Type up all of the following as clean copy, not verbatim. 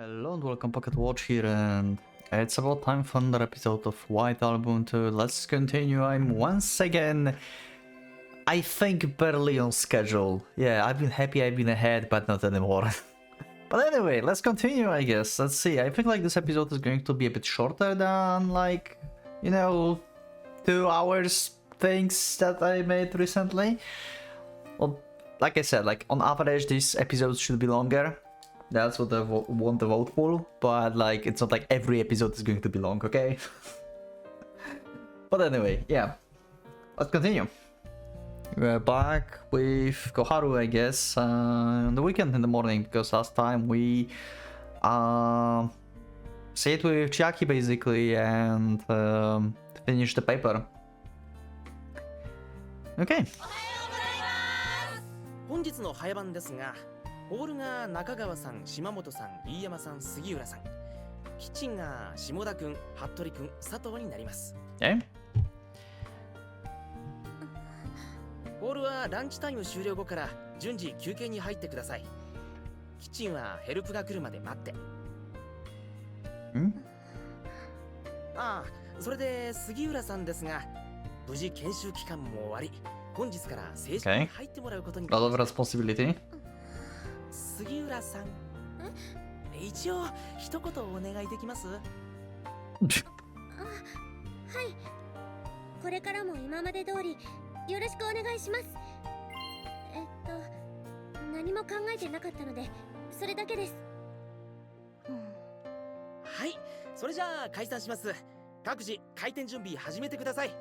Hello and welcome, Pocket Watch here, and it's about time for another episode of White Album2. Let's continue. I'm once again, I think, barely on schedule. Yeah, I've been happy I've been ahead, but not anymore. But anyway, let's continue, I guess. Let's see. I think like this episode is going to be a bit shorter than like, 2 hours things that I made recently. Well, like I said, like on average, these episodes should be longer. That's what I want to vote for, but like it's not like every episode is going to be long, okay? But anyway, yeah, let's continue. We're back with Koharu, I guess, on the weekend in the morning, because last time we stayed with Chiaki basically and finished the paper. Okay. 本日の早番ですが、ホールが中川さん、島本さん、飯山さん、杉浦さん、キッチンが下田くん、服部くん、佐藤になります。Okay. ホールはランチタイム終了後から順次休憩に入ってください。キッチンはヘルプが来るまで待って。ああ、それで杉浦さんですが、無事研修期間も終わり、本日から正式に入ってもらうことに。A lot of responsibility. 杉浦さん、一応一言お願いできます？はい。これからも今まで通りよろしくお願いします。何も考えてなかったのでそれだけです。はい、それじゃあ解散します。各自開店準備始めてください。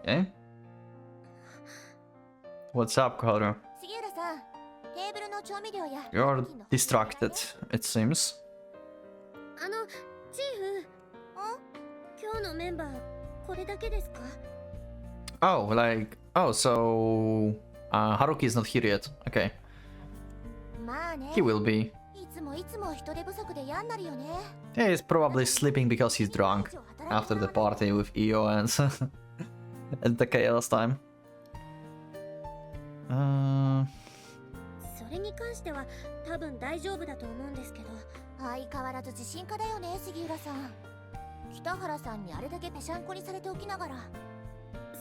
Okay. What's up, Koharu? 杉浦さん、テーブルの調味料や You're distracted, it seems. チーフ、今日のメンバーこれだけですか？ Oh, so Haruki is not here yet. Okay. まあね。 He will be. いつも人手不足で嫌になるよね。 Yeah, he's probably sleeping because he's drunk after the party with Io and and Takaya last time. それに関しては多分大丈夫だと思うんですけど。相変わらず自信家だよね、杉浦さん。北原さんにあれだけぺしゃんこにされておきながら。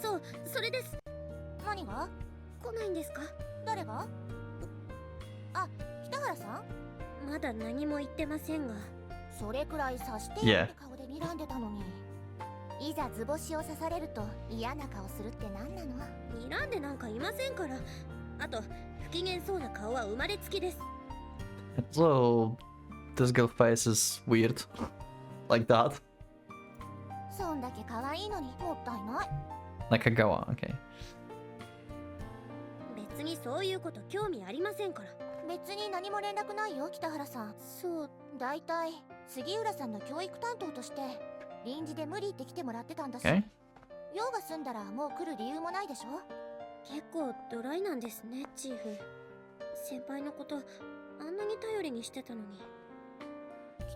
そう、それです。何が？来ないんですか？誰が？あ、北原さん？まだ何も言ってませんが。それくらい察してよって顔で睨んでたのに。いざ図星を刺されると嫌な顔するって何なの？睨んでなんかいませんから。あと不機嫌そうな顔は生まれつきです。 So this girl face is weird, like that. そんだけ可愛いのにもったいない。 Nakagawa, okay. 別にそういうこと興味ありませんから。別に何も連絡ないよ、北原さん。そう、だいたい杉浦さんの教育担当として臨時で無理って来てもらってたんだし。Okay. 用が済んだらもう来る理由もないでしょ。結構ドライなんですね、チーフ。先輩のことあんなに頼りにしてたのに。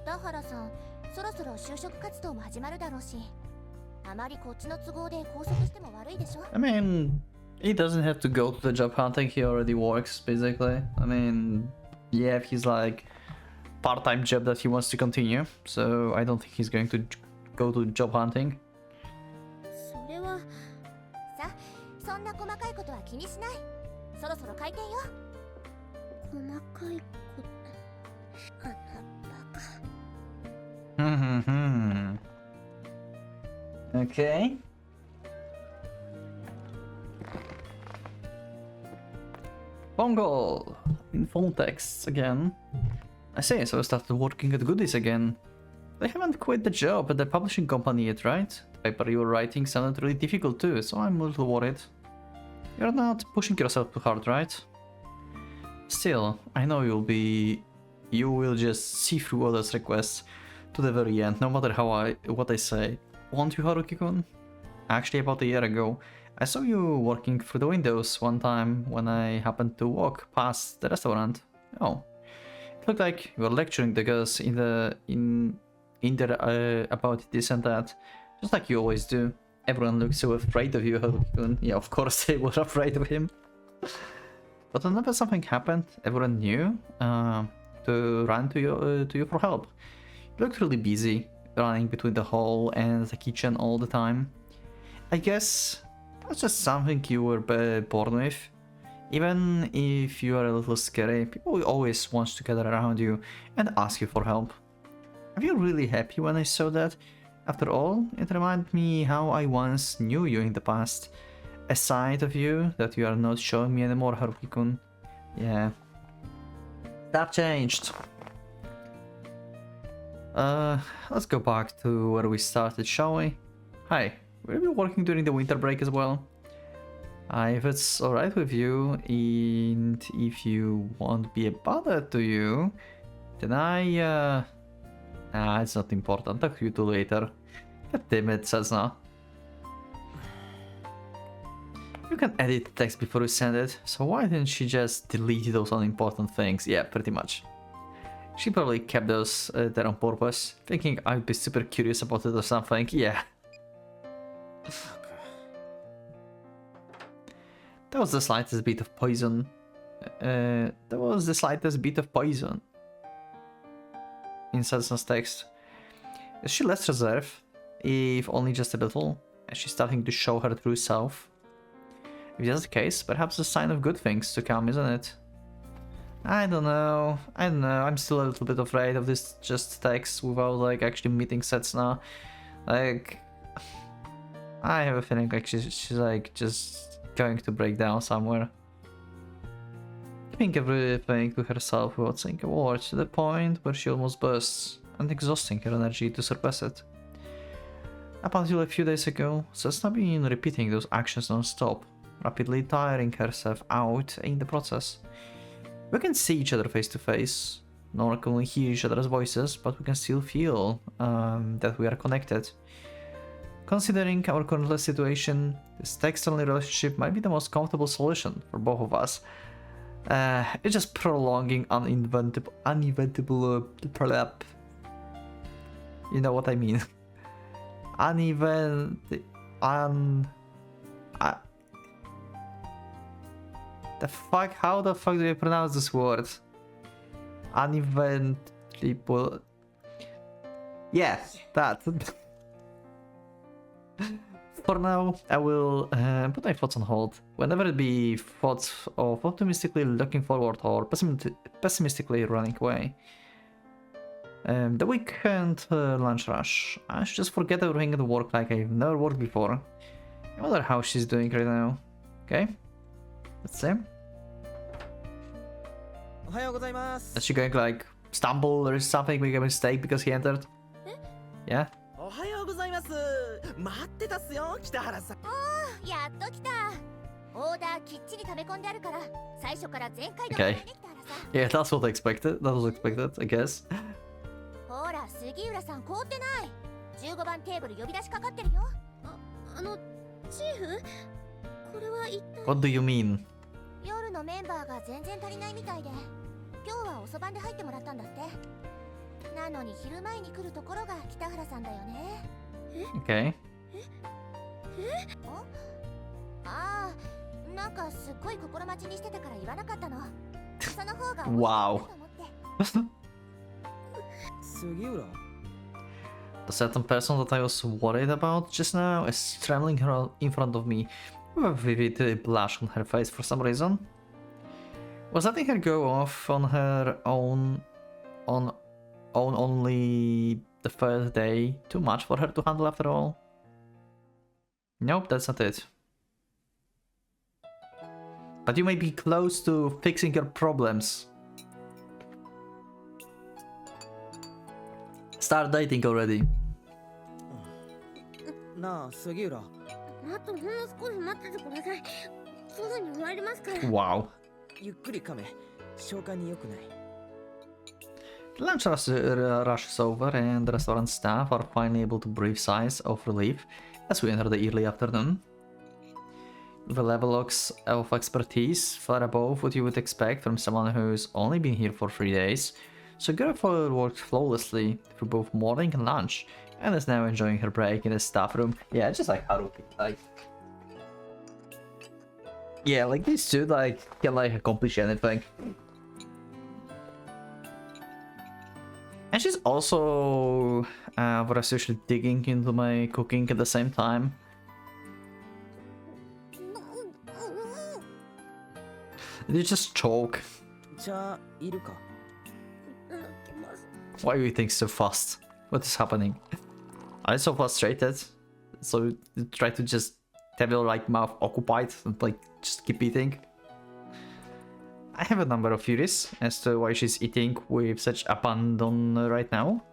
北原さん、そろそろ就職活動も始まるだろうし、あまりこっちの都合で拘束しても悪いでしょ。 I mean, he doesn't have to go to the job hunting, he already works, basically. I mean, yeah, he's like part-time job that he wants to continue, so I don't think he's going to go to job hunting. それはさ、そんな細かいことは気にしない。そろそろ開店よ。細かいこと、あのバカ。Okay. Pongal in phone texts again. I say, so I started working at Goodies again. They haven't quit the job at the publishing company yet, right? The paper you were writing sounded really difficult too, so I'm a little worried. You're not pushing yourself too hard, right? Still, I know you will just see through others' requests to the very end, no matter what I say. Won't you, Haruki-kun? Actually, about a year ago, I saw you working through the windows one time when I happened to walk past the restaurant. Oh, it looked like you were lecturing the girls in there about this and that, just like you always do. Everyone looks so afraid of you, Haruki-kun. Yeah, of course they were afraid of him. But whenever something happened, everyone knew. to run to you for help. You looked really busy, running between the hall and the kitchen all the time. I guess that's just something you were born with. Even if you are a little scary, people always want to gather around you and ask you for help. I feel really happy when I saw that. After all, it reminded me how I once knew you in the past. A side of you that you are not showing me anymore, Haruki-kun. Yeah. That changed. Let's go back to where we started, shall we? Hi, will you be working during the winter break as well? If it's alright with you, and if you won't be a bother to you, then it's not important. Talk to you two later. God damn it, Setsuna. You can edit the text before you send it, so why didn't she just delete those unimportant things? Yeah, pretty much. She probably kept those there on purpose, thinking I'd be super curious about it or something. Yeah. That was the slightest bit of poison. In Setsuna's text. Is she less reserved, if only just a little? Is she starting to show her true self? If that's the case, perhaps a sign of good things to come, isn't it? I don't know. I'm still a little bit afraid of this just text without like actually meeting Setsuna. Like, I have a feeling like she's like just going to break down somewhere. Keeping everything to herself without saying a word, to the point where she almost bursts, and exhausting her energy to suppress it. Up until a few days ago, Setsuna been repeating those actions non-stop, rapidly tiring herself out in the process. We can see each other face to face, nor can we hear each other's voices, but we can still feel that we are connected. Considering our current situation, this text-only relationship might be the most comfortable solution for both of us. It's just prolonging uneventable prolap. You know what I mean? The fuck? How the fuck do I pronounce this word? Uneventable. Yeah, that. For now, I will put my thoughts on hold. Whenever it be thoughts of optimistically looking forward or pessimistically running away. The weekend lunch rush. I should just forget everything at work like I've never worked before. I wonder how she's doing right now. Okay? Let's see. Is she going to like stumble or something, make a mistake because he entered? Yeah? おはようございます。待ってたっすよ、北原さん。やっと来た。オーダーきっちり溜め込んであるから、最初から全開でお Okay. 願いできたらさ。Yeah, that's what I expected. That was expected, I guess. ほら、杉浦さん凍ってない。15番テーブル呼び出しかかってるよ。チーフ？これは一体 What do you mean? 夜のメンバーが全然足りないみたいで、今日は遅番で入ってもらったんだって。なのに昼前に来るところが北原さんだよね。Okay. ああ、なんかすっごい心待ちにしてたから言わなかったの。その方が Wow. 杉浦 The certain person that I was worried about just now is trembling in front of me with a vivid blush on her face for some reason. Was letting her go off on her own only the third day too much for her to handle after all? Nope, that's not it. But you may be close to fixing your problems. Start dating already. なあ、杉浦。あとほんの少し待っててください。すぐに参りますから。Wow. ゆっくり噛め。消化に良くない。The lunch rush is over and the restaurant staff are finally able to breathe sighs of relief as we enter the early afternoon. The levels of expertise far above what you would expect from someone who's only been here for 3 days, so Girlfriend worked flawlessly through both morning and lunch, and is now enjoying her break in the staff room. Yeah, just like Haruki, like... Yeah, like these two, like, can like accomplish anything. And she's also what I was usually digging into my cooking at the same time. You just choke. じゃあいるか。 Why are you think so fast? What is happening? I'm so frustrated. So you try to just have your like mouth occupied and like just keep eating. I have a number of theories as to why she's eating with such abandon right now.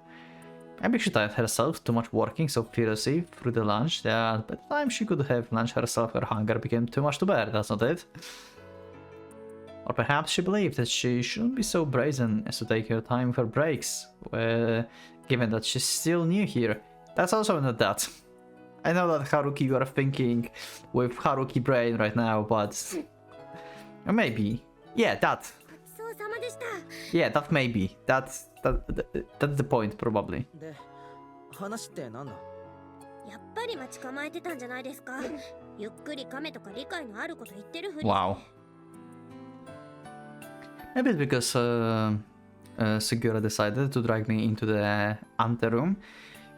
Maybe she tired herself too much working so furiously through the lunch that by the time she could have lunch herself, her hunger became too much to bear, that's not it? Or perhaps she believed that she shouldn't be so brazen as to take her time for breaks, given that she's still new here. That's also not that. I know that Haruki, you are thinking with Haruki brain right now, but maybe. Yeah, that. Yeah, that maybe. That's the point, probably. で、話ってなんだ。やっぱり待ち構えてたんじゃないですか。ゆっくり亀とか理解のあること言ってるふり。Wow. Maybe it's because Segura decided to drag me into the anteroom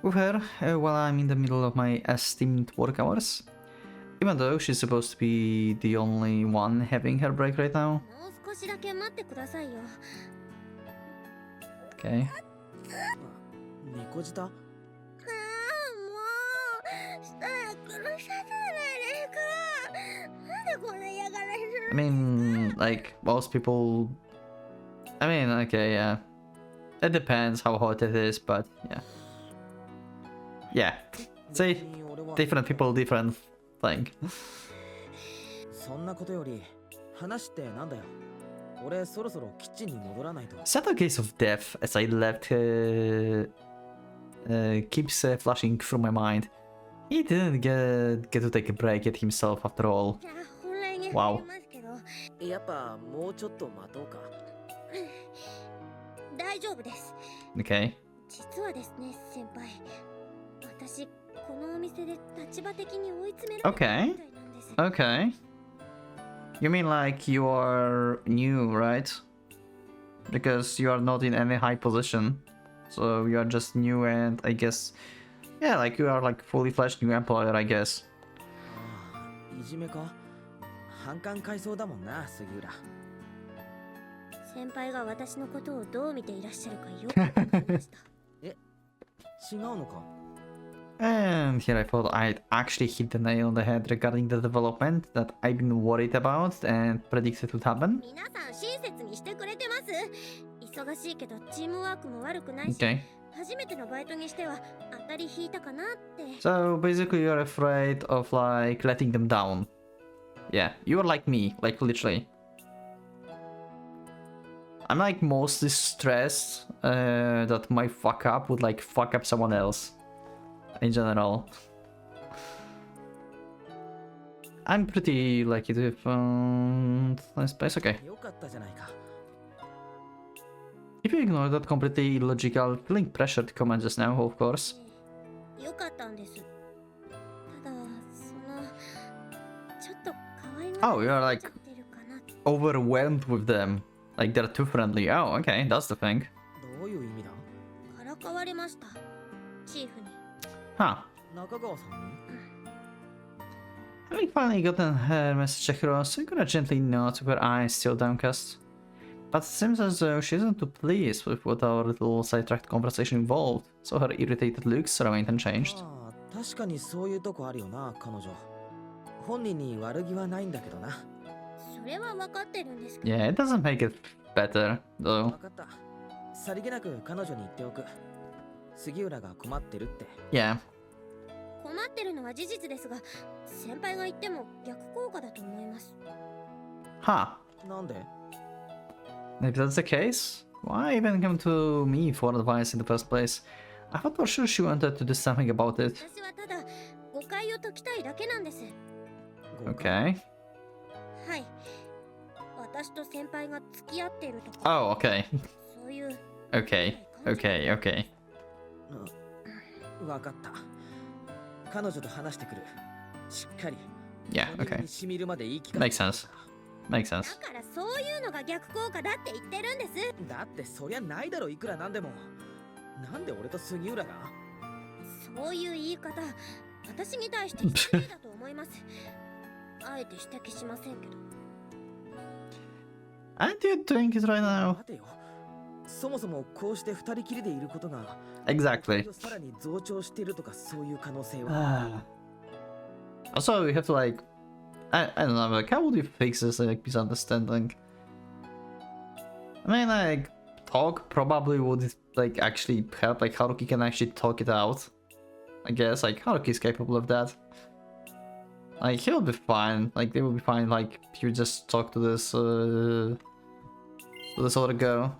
with her while I'm in the middle of my esteemed work hours. Even though she's supposed to be the only one having her break right now. もう少しだけ待ってくださいよ。Okay. 猫舌。ああ、もうしたら殺させないですか。なんでこんな嫌がらせする I mean, like, most people... I mean, okay, yeah. It depends how hot it is, but yeah. Yeah. See, 別に俺は different people, different thing. そんなことより話ってなんだよ。俺そろそろキッチンに戻らないと。 Is that a case of death as I left keeps flashing through my mind. He didn't get to take a break at himself after all. いや本来に Wow. 入りますけど、やっぱもうちょっと待とうか。大丈夫です。 Okay. 実はですね、先輩。私、このお店で立場的に追い詰められてるみたいなんです。 Okay. You mean like you are new, right? Because you are not in any high position. So you are just new and I guess... Yeah, like you are like fully fledged new employer, I guess. ああ、いじめか。反感買いそうだもんな、杉浦。先輩が私のことをどう見ていらっしゃるかよくわかりました。違うのか。 And here I thought I'd actually hit the nail on the head regarding the development that I've been worried about and predicted would happen. 皆さん親切にしてくれてます。忙しいけどチームワークも悪くないし、 Okay. 初めてのバイトにしては当たり引いたかなって。 So basically you're afraid of like letting them down. Yeah, you're like me, like literally. I'm like mostly stressed that my fuck up would like fuck up someone else. In general. I'm pretty lucky to have nice place, okay. よかったじゃないか。 If you ignore that completely illogical, feeling pressured comment just now, of course. よかったんです。ただそのちょっと可愛が Oh, you're like っちゃってるかな。 overwhelmed with them. Like they're too friendly. Oh, okay, that's the thing. どういう意味だ。からかわれました。チーフに。 Huh. 中川さんに。 Having finally gotten her message across, Segura gently nods with her eyes still downcast. But it seems as though she isn't too pleased with what our little sidetracked conversation involved, so her irritated looks remained unchanged. ああ、確かにそういうとこあるよな、彼女。本人に悪気はないんだけどな。それは分かってるんですけど。 Yeah, it doesn't make it better, though. 分かった。さりげなく彼女に言っておく。杉浦が困ってるって。 Yeah. 困ってるのは事実ですが、先輩が言っても逆効果だと思います。 Huh. なんで？ If that's the case, why even come to me for advice in the first place? I thought for sure she wanted to do something about it. 私はただ誤解を解きたいだけなんです。 Okay. はい。私と先輩が付き合っているとか、 Oh, okay. そういう。 Okay. Okay, okay. 分かった。彼女と話してくる。しっかり。 Yeah, 本人 okay. に染みるまで言い聞か Makes せて sense. Makes だ sense. からそういうのが逆効果だって言ってるんです。だってそりゃないだろいくらなんでも。なんで俺と杉浦が？そういう言い方、私に対して失礼だと思います。あえて指摘しませんけど。Aren't you doing it right now? 待てよ。そもそもこうして二人きりでいることが Exactly. さらに増長しているとかそういう可能性は。Also, we have to like, I don't know, like how would you fix this like misunderstanding? I mean, like talk probably would like actually help. Like Haruki can actually talk it out. I guess like Haruki is capable of that. Like he'll be fine. Like they will be fine. Like if you just talk to this other girl.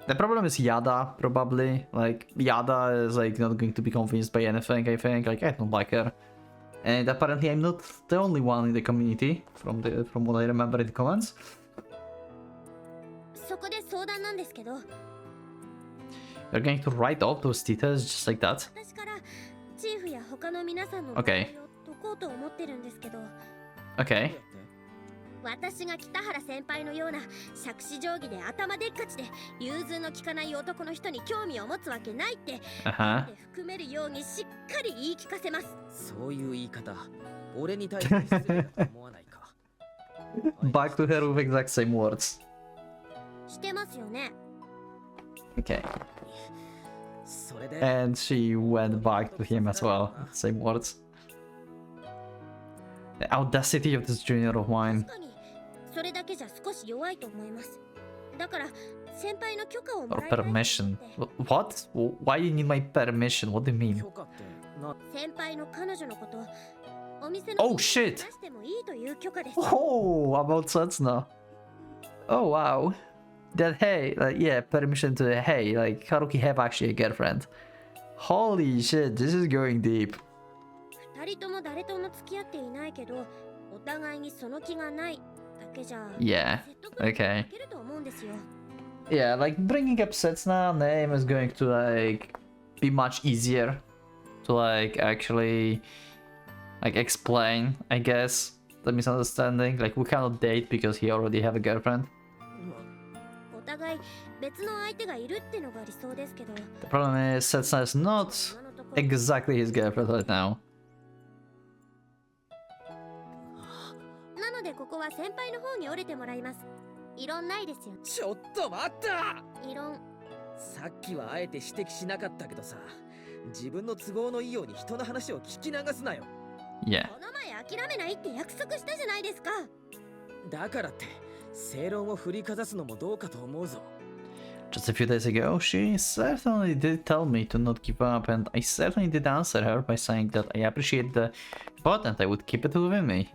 The problem is Yada, probably. Like, Yada is, like, not going to be convinced by anything, I think. Like, I don't like her. And apparently I'm not the only one in the community, from what I remember in the comments. そこで相談なんですけど、 You're going to write off those details just like that? 私からチーフや他の皆さんの Okay. 問題を解こうと思ってるんですけど、 Okay. 私が北原先輩のような杓子定規で頭でっかちで融通の利かない男の人に興味を持つわけないって、Uh-huh. 含めるようにしっかり言い聞かせます。そういう言い方、俺に対して失礼だと思わないか。Back to her with exact same words. してますよね。 Okay. それで And she went back to him as well. Same words. The audacity of this junior of mine. 確かにそれだけじゃ少し弱いと思います。だから先輩の許可をも Or らいたいと思って permission. What? Why you need my permission? What do you mean? 許可ってな。先輩の彼女のことお店の Oh shit! 話してもいいという許可です。 Oh, about Setsuna. Oh wow. That hey, like yeah, permission to hey, like Haruki have actually a girlfriend. Holy shit, this is going deep. 二人とも誰とも付き合っていないけど、お互いにその気がないだけじゃ Yeah, 説得力が okay. 欠けると思うんですよ。 Yeah, like bringing up Setsuna name is going to like be much easier to like actually like explain, I guess, the misunderstanding. Like we cannot date because he already have a girlfriend. お互い別の相手がいるってのが理想ですけど、 The problem is Setsuna is not 今のところ exactly his girlfriend right now. なのでここは先輩の方に折れてもらいます。異論ないですよ。ちょっと待った。異論。さっきはあえて指摘しなかったけどさ、自分の都合のいいように人の話を聞き流すなよ。 Yeah. この前諦めないって約束したじゃないですか。だからって正論を振りかざすのもどうかと思うぞ。 Just a few days ago, she certainly did tell me to not give up, and I certainly did answer her by saying that I appreciate the thought and I would keep it within me.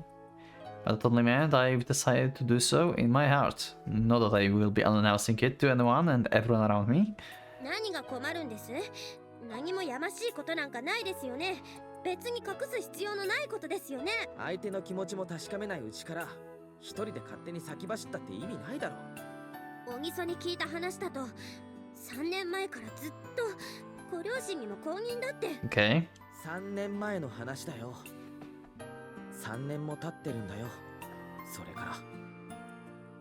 But that only meant I've decided to do so in my heart. Not that I will be announcing it to anyone and everyone around me. 何が困るんです？何もやましいことなんかないですよね。別に隠す必要のないことですよね。相手の気持ちも確かめないうちから一人で勝手に先走ったって意味ないだろ。小木曽に聞いた話だと3年前からずっとご両親にも公認だって。 Okay. 3年前の話だよ。3年も経ってるんだよ。それから。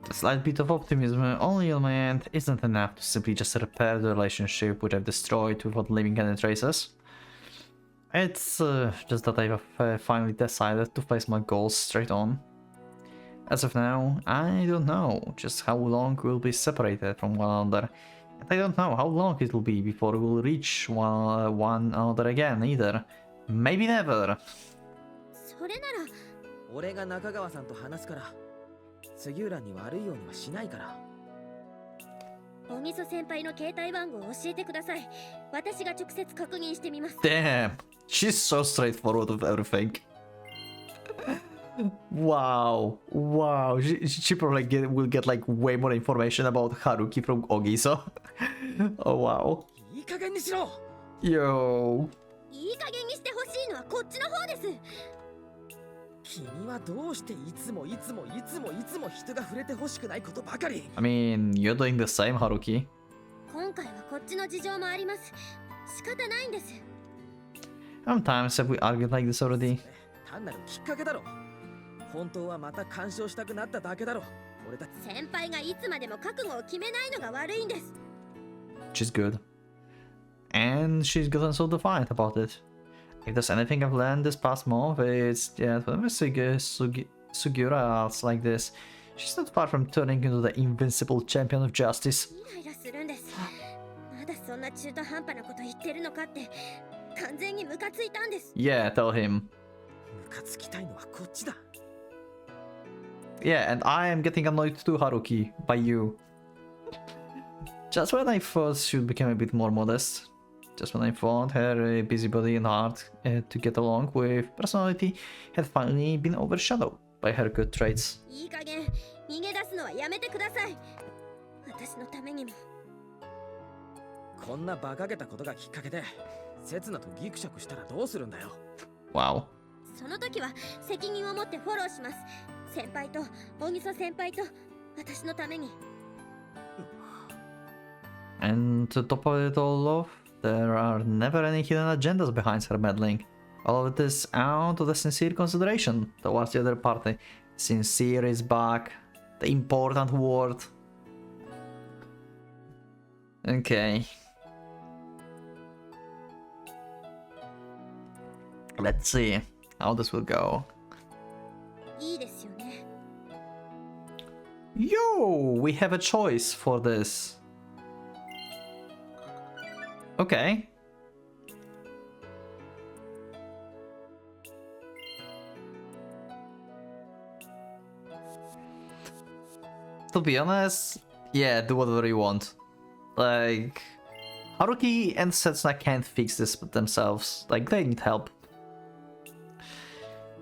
A slight bit of optimism only on my end isn't enough to simply just repair the relationship which I've destroyed without leaving any traces. It's just that I've finally decided to face my goals straight on. As of now, I don't know just how long we'll be separated from one another, and I don't know how long it will be before we'll reach one another again either. Maybe never. それなら俺が中川さんと話すから杉浦に悪いようにはしないから。小木曽先輩の携帯番号を教えてください。私が直接確認してみます。 Damn, she's so straightforward with everything. Wow, wow. She probably will get like way more information about Haruki from Ogiso. Oh wow. いい加減にしろ。 Yo. いい加減にしてほしいのはこっちの方です。君はどうしていつも人が触れてほしくないことばかり。 I mean, you're doing the same, Haruki. 今回はこっちの事情もあります。仕方ないんです。 How many times have we argued like this already? 単なるきっかけだろ。本当はまた干渉したくなっただけだろ。俺たち。先輩がいつまでも覚悟を決めないのが悪いんです。She's good. And she's gotten so defiant about it. If there's anything I've learned this past month, it's that whenever Sugiura acts like this, she's not far from turning into the invincible champion of justice. イライラするんです。まだそんな中途半端なこと言ってるのかって完全にムカついたんです。 Yeah, tell him. ムカつきたいのはこっちだ。 Yeah, and I am getting annoyed too, Haruki, by you. Just when I thought she would become a bit more modest. Just when I thought her busybody and hard to get along with personality had finally been overshadowed by her good traits. いい加減逃げ出すのはやめてください。私のためにも。こんな馬鹿げたことがきっかけで刹那とギクシャクしたらどうするんだよ。 Wow. その時は責任を持ってフォローします。先輩と大木曽先輩と私のために。 And to top of it all off, there are never any hidden agendas behind her meddling. All of it is out of the sincere consideration towards the other party. Sincere is back. The important word. Okay. Let's see how this will go. いいですよね。 Yo, we have a choice for this. Okay. To be honest, yeah, do whatever you want. Like, Haruki and Setsuna can't fix this themselves. Like, they need help.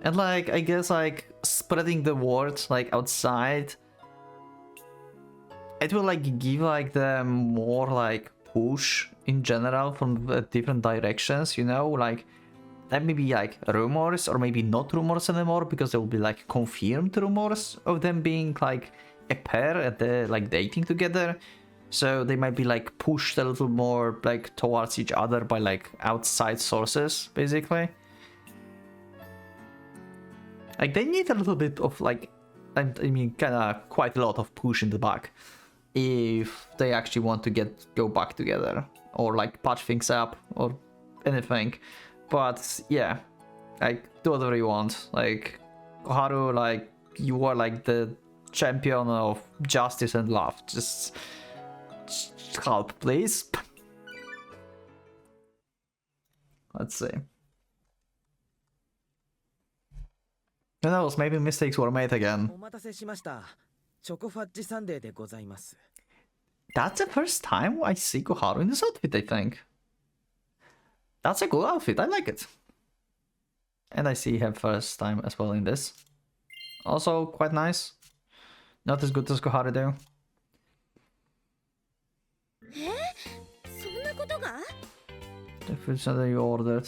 And like, I guess like spreading the word like outside, it will like give like them more like push in general from the different directions, you know, like that may be like rumors or maybe not rumors anymore because there will be like confirmed rumors of them being like a pair and they're like dating together. So they might be like pushed a little more like towards each other by like outside sources, basically. Like they need a little bit of like, I mean, kind of quite a lot of push in the back if they actually want to go back together or like patch things up or anything. But yeah, like do whatever you want. Like Koharu, like you are like the champion of justice and love. Just help, please. Let's see. Who knows, maybe mistakes were made again. お待たせしました。チョコファッジサンデーでございます。 That's the first time I see Koharu in this outfit, I think. That's a good outfit, I like it. And I see her first time as well in this. Also quite nice. Not as good as Koharu though. そんなことが？ The food that you ordered.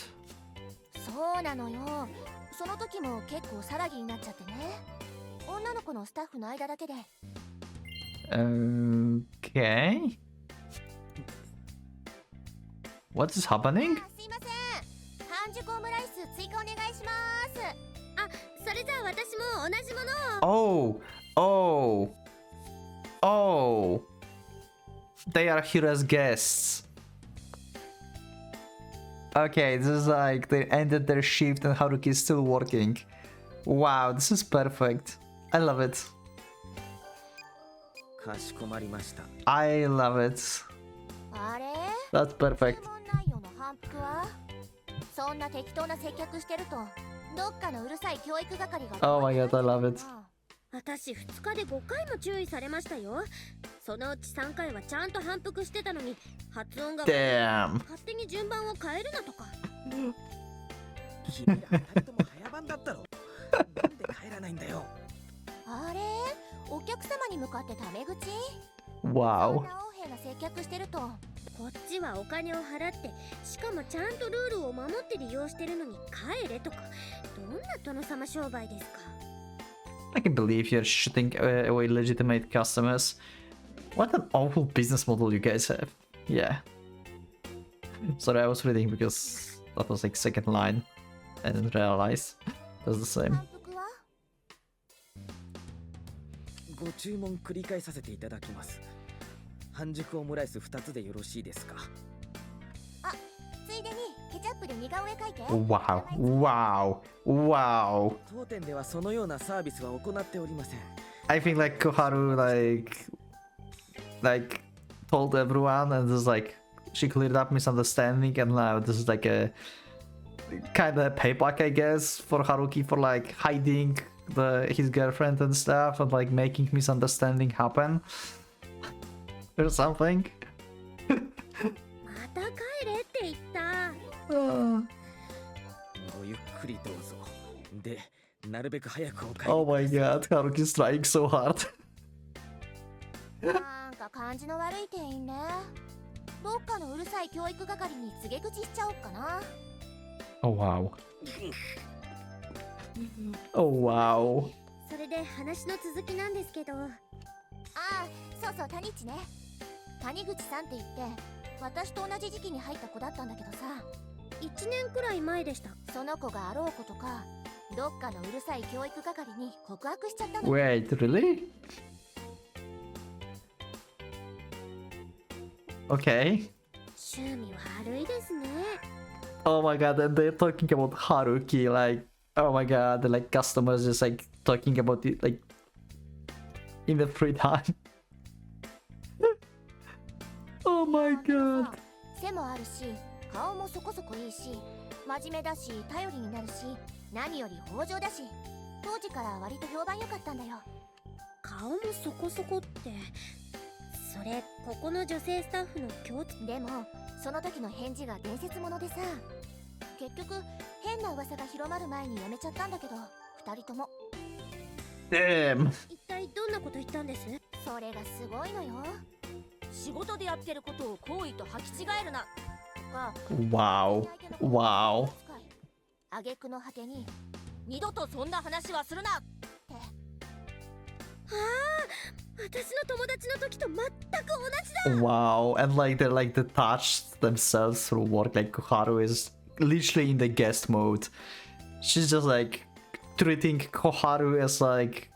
そうなのよ。その時も結構騒ぎになっちゃってね。女の子のスタッフの間だけで。Okay. What is happening? すいません。半熟オムライス追加お願いします。あ、それじゃあ私も同じものを。Oh. They are here as guests. Okay, this is like they ended their shift and Haruki is still working. Wow, this is perfect. I love it. かしこまりました。 I love it. あれ？ That's perfect. 注文内容の反復は？そんな適当な接客してるとどっかのうるさい教育係が。Oh my god, I love it. 私2日で5回も注意されましたよ。そのうち3回はちゃんと反復してたのに発音が Damn. 勝手に順番を変えるなとか。君ら2人とも早番だったろ。なんで帰らないんだよ。あれ？お客様に向かってタメ口？ Wow. そんな横柄な接客してると、こっちはお金を払って、しかもちゃんとルールを守って利用してるのに帰れとか、どんな殿様商売ですか。 I can believe you're shooting away legitimate customers. What an awful business model you guys have. Yeah. Sorry, I was reading because that was like second line. I didn't realize that's the same. 反復は？ご注文繰り返させていただきます。半熟オムライス2つでよろしいですか。ついでにケチャップで似顔絵描いて。 Wow, wow, wow. 当店ではそのようなサービスは行っておりません。 I think like Koharu like told everyone and this like she cleared up misunderstanding and now this is like a kind of payback I guess for Haruki for like hiding his girlfriend and stuff and like making misunderstanding happen or something. また帰れって言った。ごゆっくりどうぞ。で、なるべく早くお帰り。 Oh my god, Haruki's trying so hard. なんか感じの悪い店員ね。どっかのうるさい教育係に告げ口しちゃおっかな。Oh wow. Oh wow. それで話の続きなんですけど。そうそう、谷地ね。谷口さんって言って私と同じ時期に入った子だったんだけどさ、1年くらい前でした。その子があろうことかどっかのうるさい教育係に告白しちゃったの。 Wait, really? Okay. 趣味悪いですね。 Oh my god, and they're talking about Haruki, like, oh my god, like customers just like talking about it like in the free time. Oh my god. 背もあるし顔もそこそこいいし真面目だし頼りになるし何より豊穣だし当時から割と評判良かったんだよ。顔もそこそこってそれここの女性スタッフの共通でもその時の返事が伝説ものでさ、結局変な噂が広まる前に辞めちゃったんだけど2人とも。 Damn. 一体どんなこと言ったんです？それがすごいのよ。仕事でやってることを好意と履き違えるなとか。 Wow. Wow. 挙句の果てに二度とそんな話はするなって。私の友達の時と全く同じだ。 Wow. And like they're like detached themselves through work. Like Koharu is literally in the guest mode. She's just like treating Koharu as like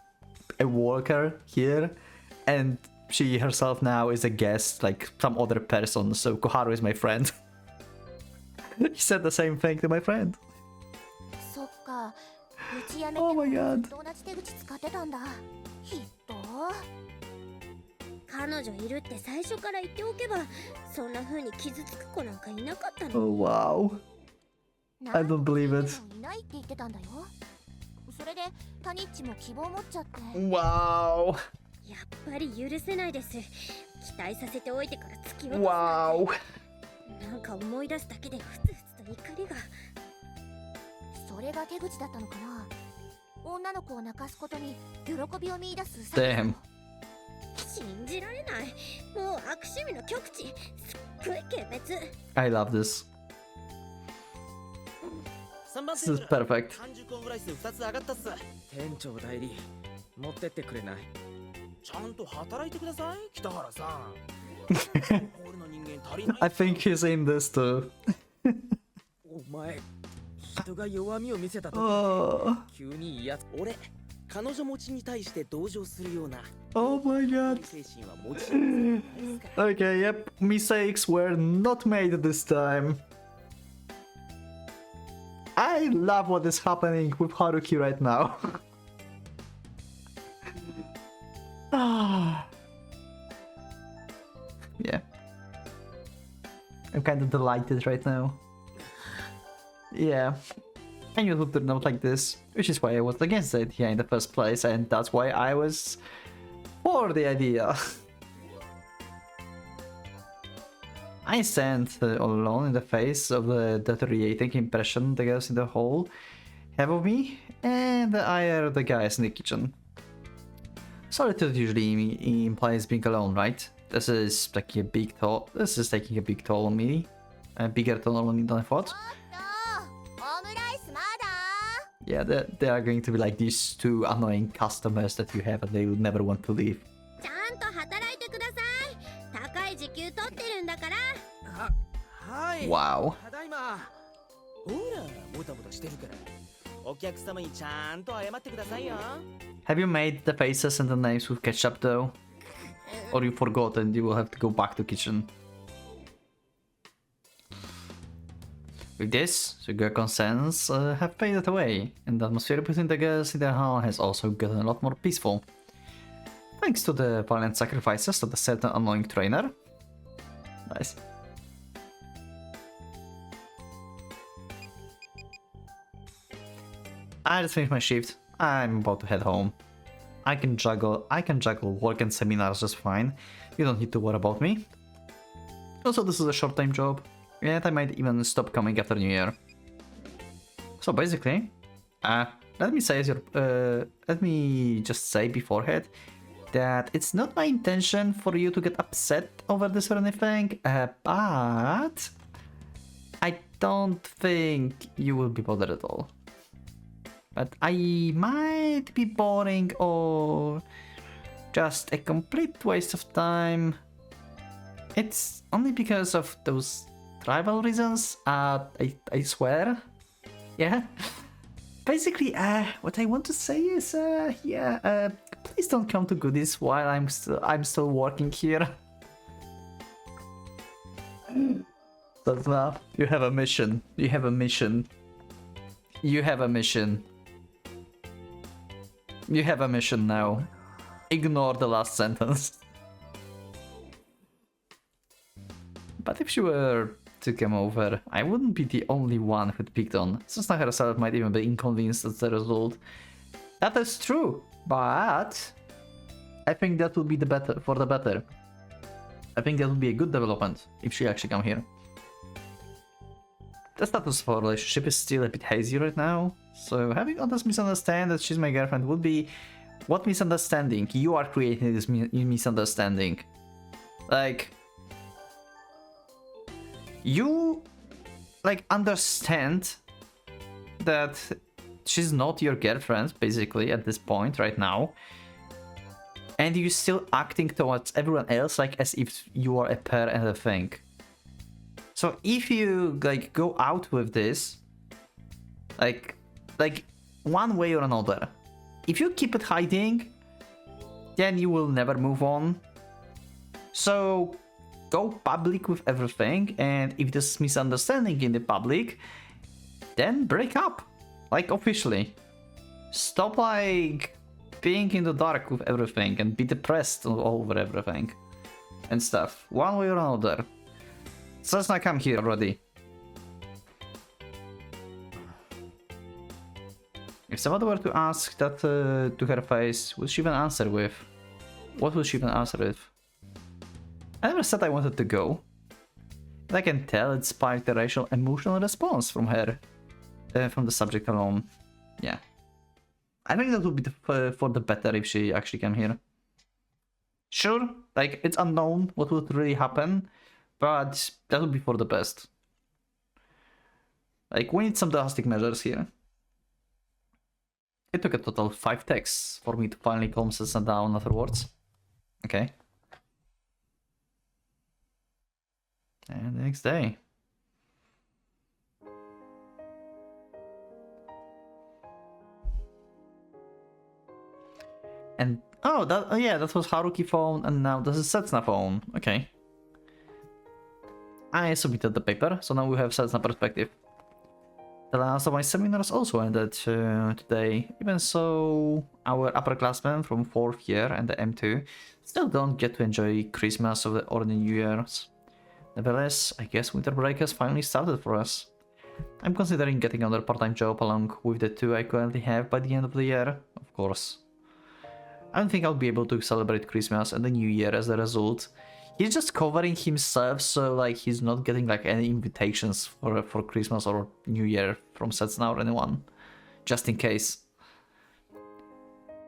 a worker here, and she herself now is a guest, like some other person. So Koharu is my friend. He said the same thing to my friend. そっか、うち辞めて Oh も my ず god. っと同じ手口使ってたんだ。ひっと。彼女いるって最初から言っておけばそんな風に傷つく子なんかいなかったの。 Oh wow. I don't believe it. いないって言ってたんだよ。それでタニッチも希望を持っちゃって。 Wow. やっぱり許せないです。期待させておいてから突き落とす。 Wow. なんか思い出すだけでふつふつと怒りが。それが手口だったのかな。女の子を泣かすことに喜びを見出す。 Damn. 信じられない。もう悪趣味の極致。すっごい軽蔑。 I love this. 3番 This is perfect. 半熟オムライス2つ上がったっす。店長代理持ってってくれない？ちゃんと働いてください北原さん。俺の人間足りない。 I think he's in this too. お前人が弱みを見せた時 Oh. 急にいや俺彼女持ちに対して同情するような Oh my god. 精神は持ちないですから。 Okay, yep. Mistakes were not made this time. I love what is happening with Haruki right now. Ah. Yeah. I'm kind of delighted right now. Yeah. I knew it would turn out like this, which is why I was against the idea in the first place, and that's why I was for the idea. I stand all alone in the face of the deteriorating impression the girls in the hall have of me, and I are the guys in the kitchen. Solitude usually implies being alone, right? This is taking a big toll. This is taking a big toll on me. A bigger toll on me than I thought. Yeah, they are going to be like these two annoying customers that you have and they will never want to leave. ちゃんと働いてください。高い時給取ってるんだから。はい。 Wow. ただいま。ほら、もたもたしてるから。お客様にちゃんと謝ってくださいよ。 Have you made the faces and the names with ketchup though? Or you forgot and you will have to go back to kitchen. With this, the Gekon sense have faded away, and the atmosphere between the girls in the hall has also gotten a lot more peaceful. Thanks to the violent sacrifices of the certain annoying trainer. Nice. I just finished my shift. I'm about to head home. I can juggle work and seminars just fine. You don't need to worry about me. Also, this is a short-time job, and I might even stop coming after New Year. So basically, let me just say beforehand that it's not my intention for you to get upset over this or anything, but I don't think you will be bothered at all. But I might be boring or just a complete waste of time. It's only because of those tribal reasons, I swear. Yeah. Basically, what I want to say is, please don't come to goodies while I'm still working here. That's enough. You have a mission. You have a mission. You have a mission. You have a mission now. Ignore the last sentence. But if she were to come over, I wouldn't be the only one who'd picked on. Susna herself might even be inconvenienced as the result. That is true, but I think that would be the better. I think that would be a good development if she actually come here. The status of our relationship is still a bit hazy right now, so having others misunderstand that she's my girlfriend would be... What misunderstanding? You are creating this misunderstanding. Like... You... like, understand that she's not your girlfriend, basically, at this point, right now. And you're still acting towards everyone else like as if you are a pair and a thing. So if you like go out with this, like one way or another, if you keep it hiding, then you will never move on. So go public with everything, and if there's misunderstanding in the public, then break up, like officially. Stop like being in the dark with everything and be depressed over everything and stuff, one way or another. So let's not come here already. If somebody were to ask that to her face, would she even answer with? What would she even answer with? I never said I wanted to go. But I can tell it sparked a racial emotional response from her, from the subject alone. Yeah. I think that would be for the better if she actually came here. Sure, like, it's unknown what would really happen, but that would be for the best. Like, we need some drastic measures here. It took a total of 5 texts for me to finally calm Cessna down afterwards. Okay. And the next day. And oh yeah, that was Haruki phone, and now this is Setsuna phone. Okay. I submitted the paper, so now we have Setsuna perspective. The last of my seminars also ended today. Even so, our upperclassmen from 4th year and the M2 still don't get to enjoy Christmas or the New Year's. Nevertheless, I guess winter break has finally started for us. I'm considering getting another part-time job along with the 2 I currently have by the end of the year, of course. I don't think I'll be able to celebrate Christmas and the New Year as a result. He's just covering himself, so like he's not getting like any invitations for Christmas or New Year from Setsuna or anyone, just in case.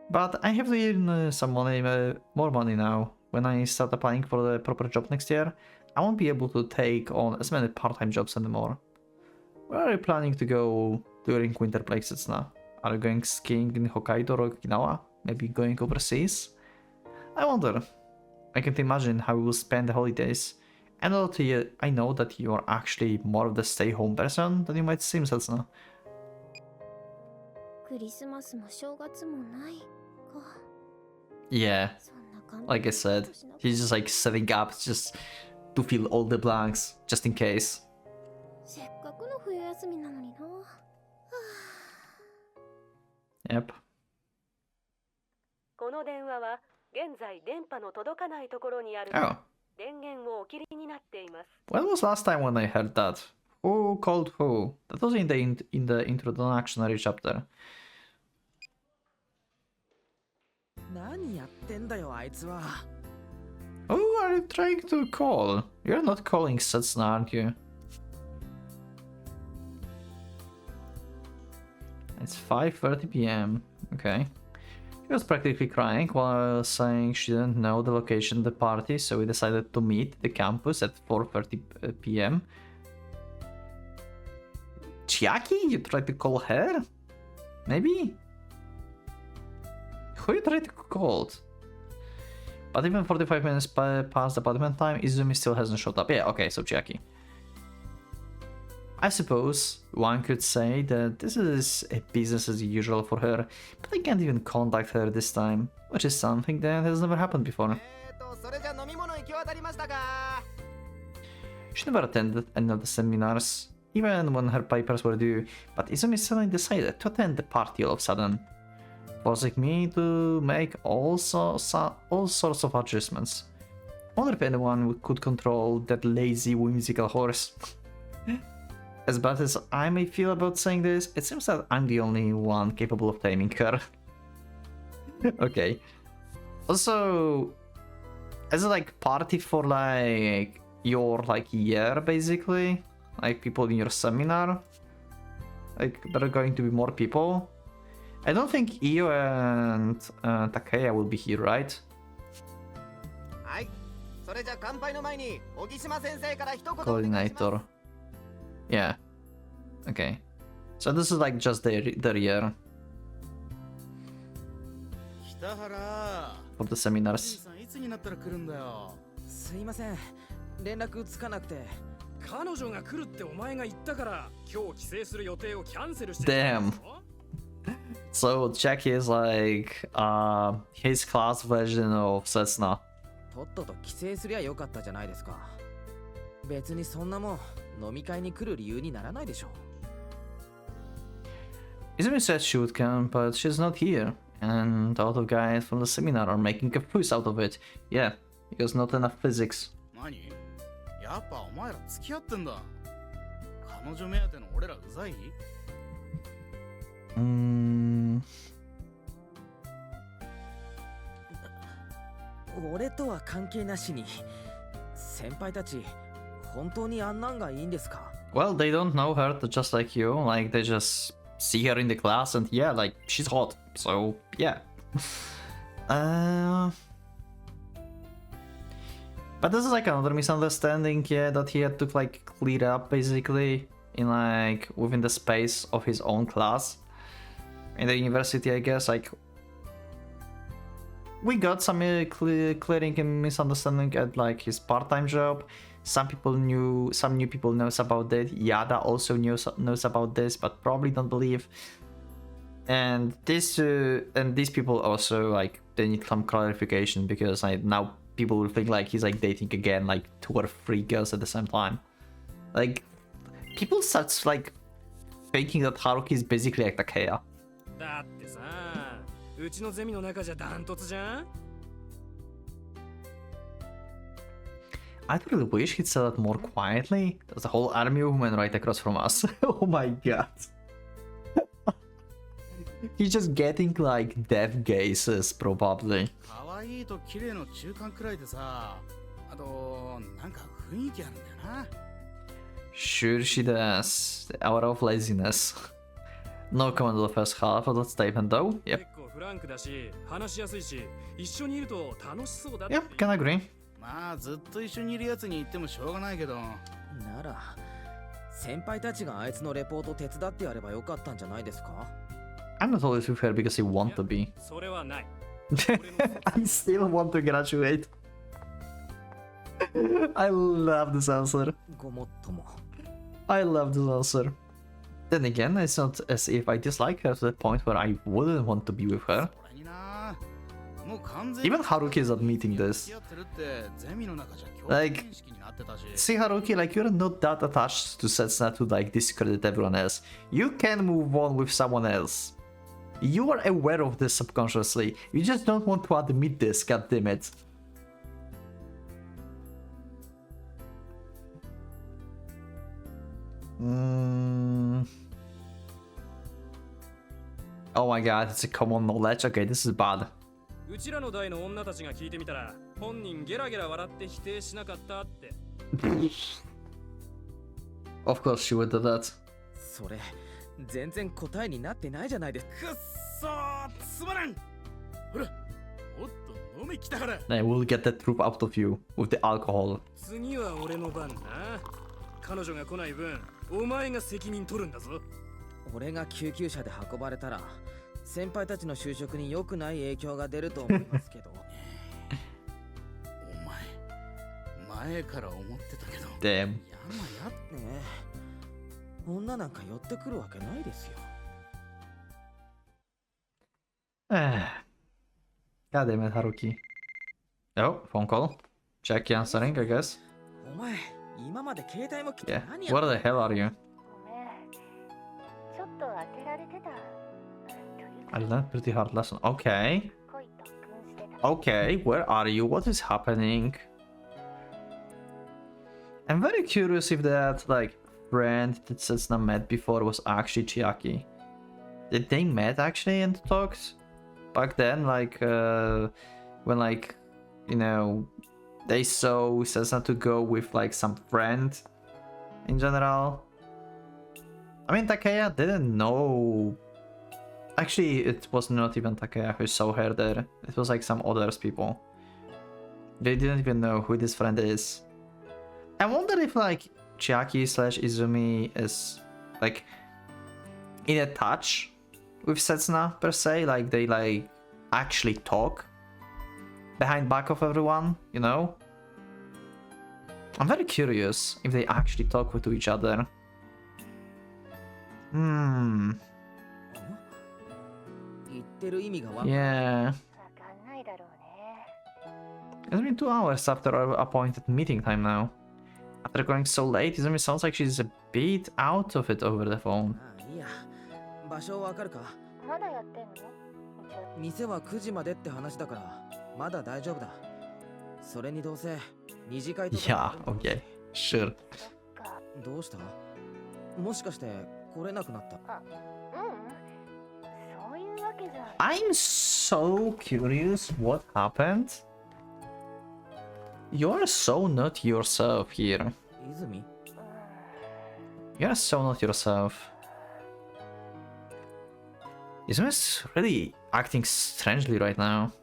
But I have to earn some money, more money now. When I start applying for the proper job next year, I won't be able to take on as many part-time jobs anymore. Where are you planning to go during winter break, Setsuna? Are you going skiing in Hokkaido or Okinawa? Maybe going overseas? I wonder. I can't imagine how we will spend the holidays. And I know that you are actually more of the stay-home person than you might seem, Setsuna. Yeah. Like I said, he's just like setting up just to fill all the blanks, just in case. せっかくの冬休みなのにな。 Yep. この電話は現在電波の届かないところにある Oh. 電源をお切りになっています。 When was last time when I heard that? Who called who? That was in the introductory chapter. 何やってんだよあいつは。 Who are you trying to call? You're not calling Setsuna, aren't you? It's 5:30 p.m. Okay. She was practically crying while saying she didn't know the location of the party, so we decided to meet the campus at 4:30 p.m. Chiaki? You tried to call her? Maybe? Who you tried to call? But even 45 minutes past appointment time, Izumi still hasn't showed up. Yeah, okay, so Chiaki. I suppose one could say that this is a business as usual for her, but I can't even contact her this time, which is something that has never happened before. それじゃ飲み物行き渡りましたか。 She never attended any of the seminars, even when her papers were due, but Izumi suddenly decided to attend the party all of a sudden, forcing me to make all sorts of adjustments. I wonder if anyone could control that lazy, whimsical horse. As bad as I may feel about saying this, it seems that I'm the only one capable of taming her. Okay. Also, is it like party for like your like year basically? Like people in your seminar? Like there are going to be more people? I don't think Io and Takeya will be here, right? はい。それじゃ乾杯の前に小木島先生から一言。 Coordinator. Yeah. Okay. So this is like just their year 北原。 for the seminars. さんいつになったら来るんだよ。すいません。連絡つかなくて。彼女が来るってお前が言ったから今日帰省する予定をキャンセルして。 Damn. So Jackie is like his class version of Setsuna. とっとと帰省すりゃよかったじゃないですか。別にそんなもん飲み会に来る理由にならないでしょ。 Izumi said she would come, but she's not here. And all the guys from the seminar are making a fuss out of it. Yeah, because not enough physics. 何？やっぱお前ら付き合ってんだ。彼女目当ての俺らうざい？俺とは関係なしに先輩たち本当にあんなんがいいんですか？ Well, they don't know her just like you. Like, they just see her in the class and yeah, like, she's hot. So, yeah. But this is like another misunderstanding, yeah, that he had to like clear up basically in like within the space of his own class in the university, I guess. Like, we got some clearing and misunderstanding at like his part-time job. Some new people knows about it. Yada also knows about this, but probably don't believe. And these people also like they need some clarification because now people will think like he's like dating again like 2 or 3 girls at the same time. Like people start like thinking that Haruki is basically like Takeya. だってさ、うちのゼミの中じゃダントツじゃん。I really wish he'd said that more quietly. There's a whole army of women right across from us. Oh my god. He's just getting like death gazes, probably. 可愛いと綺麗の中間くらいでさ、あとなんか雰囲気あるんだよな。Sure she does. The hour of laziness. No comment on the first half of that statement though. Yep. 結構フランクだし、話しやすいし、一緒にいると楽しそうだって。 Yep, can agree. まあずっと一緒にいるやつに言ってもしょうがないけど。なら先輩たちがあいつのレポート手伝ってやればよかったんじゃないですか？ I'm not always with her because he want to be. それはない。 I still want to graduate. I love this answer. ごもっとも。 I love this answer. Then again, it's not as if I dislike her to the point where I wouldn't want to be with her. それにな、Even Haruki is admitting this. Like, see Haruki, like, you're not that attached to Setsuna to like discredit everyone else. You can move on with someone else. You are aware of this subconsciously. You just don't want to admit this, goddammit. Oh my god, it's a common knowledge. Okay, this is bad. うちらの代の女たちが聞いてみたら本人ゲラゲラ笑って否定しなかったって Of course she would do that. それ全然答えになってないじゃないですか。くっそーつまらん。ほらもっと飲み来たから。 I will get the truth out of you with the alcohol. 次は俺の番な。彼女が来ない分お前が責任取るんだぞ。俺が救急車で運ばれたら先輩たちの就職に良くない影響が出ると思いますけど。お前前から思ってたけど。Damn. やまやねえ。女なんか寄ってくるわけないですよ。God damn it, Haruki. Oh, phone call. Jackie answering, I guess. お前今まで携帯も来て Yeah. 何や What the hell are you? ごめんちょっと当てられてた I learned pretty hard lesson. Okay. 恋特訓してた Okay, where are you? What is happening? I'm very curious if that, like, friend that Setsuna met before was actually Chiaki. Did they met actually and talked back then? Like, when, like, you know, they saw Setsuna to go with, like, some friend in general? I mean, Takeya didn't know. Actually, it was not even Takeya who saw her there. It was like some others people. They didn't even know who this friend is. I wonder if like Chiaki / Izumi is like in a touch with Setsuna per se, like they like actually talk behind back of everyone, you know? I'm very curious if they actually talk to each other. Hmm. 言ってる意味がわかん Yeah. わかんないだろうね It's been 2 hours after our appointed meeting time now. After going so late, Izumi sounds like she's a bit out of it over the phone. ああいいや場所わかるか。まだやってんの店は9時までって話だからまだ大丈夫だ。それにどうせ二次会とか Yeah, okay, sure. かどうした？もしかして来れなくなった？そういうわけじゃ I'm so curious what happened. You're so not yourself here. 泉？ You're so not yourself. Izumi's really acting strangely right now.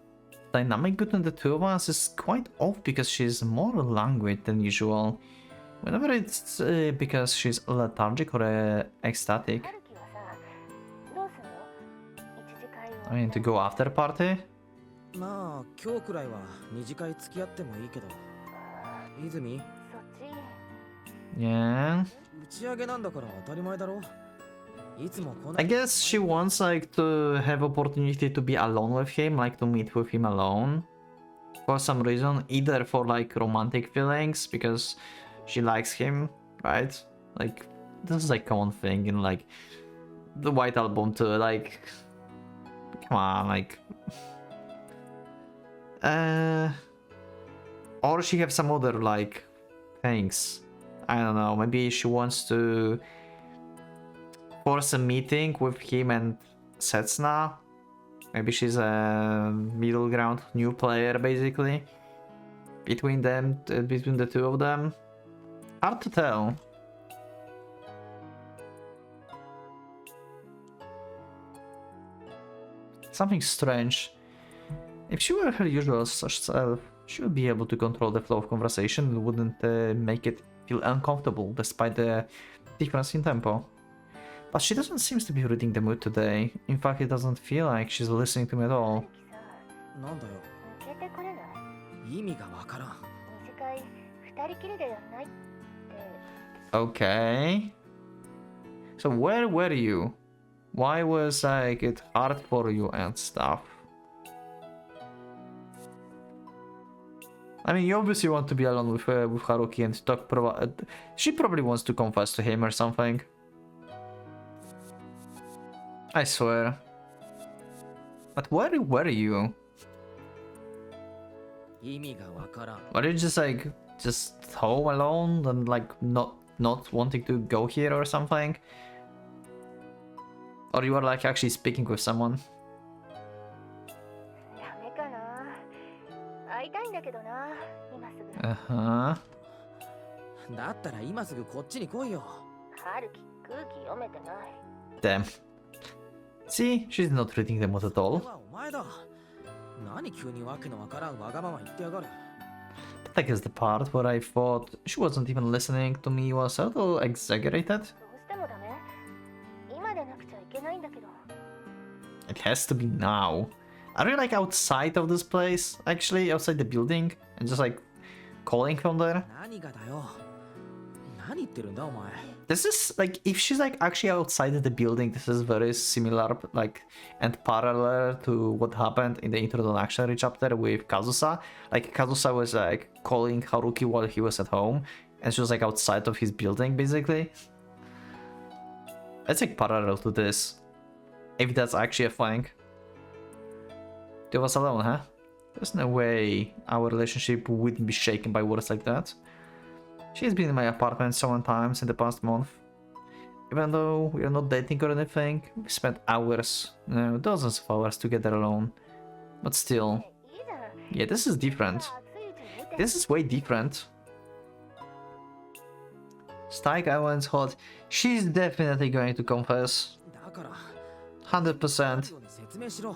Dynamic between the two of us is quite off because she's more languid than usual. Whenever it's because she's lethargic or ecstatic. 春樹はさどうすんの一次会を I mean, to go after party? まあ今日くらいは二次会付き合ってもいいけど。泉？そっち Yeah. 打ち上げなんだから当たり前だろ。いつもこんな I guess she wants like to have opportunity to be alone with him, like to meet with him alone. For some reason, either for like romantic feelings, because she likes him, right? Like, this is like common thing in like the White Album2, like, come on, like, or she have some other like things. I don't know, maybe she wants to force a meeting with him and Setsuna. Maybe she's a middle ground new player basically between them, between the two of them. Hard to tell. Something strange. If she were her usual such self, she would be able to control the flow of conversation and wouldn't make it feel uncomfortable despite the difference in tempo. But she doesn't seem to be reading the mood today. In fact, it doesn't feel like she's listening to me at all. なんだよ。抜けてくれない意味がわからん。二次会二人きりでやんないって Okay. So where were you? Why was like it hard for you and stuff? I mean, you obviously want to be alone with Haruki and talk. She probably wants to confess to him or something. I swear. But where were you? 意味がわからん。 Were you just like home alone and like not wanting to go here or something? Or you were like actually speaking with someone? ダメかな。会いたいんだけどな、今すぐ。Uh-huh. だったら今すぐこっちに来いよ。春樹、空気読めてない。Damn. See, she's not reading the mood at こ all. れはお前だ。何急にわけのわからんわがまま言ってやがる。 But I guess the part where I thought she wasn't even listening to me was a little exaggerated. どうしてもダメ。今でなくちゃいけないんだけど。It has to be now. Are you like outside of this place? Actually, outside the building? And just like calling from there? 何がだよ。何言ってるんだお前。 This is like, if she's like actually outside of the building, this is very similar, like, and parallel to what happened in the introductory chapter with Kazusa. Like, Kazusa was like calling Haruki while he was at home, and she was like outside of his building, basically. It's like parallel to this, if that's actually a thing. Two of us alone, huh? There's no way our relationship wouldn't be shaken by words like that. She's been in my apartment so many times in the past month. Even though we are not dating or anything, we spent hours, no, dozens of hours together alone. But still, いいじゃん。 yeah, this is different. 暑いうちに見て。 This is way different. Strike Owen's hot. She's definitely going to confess. だから 100%. ように説明しろ。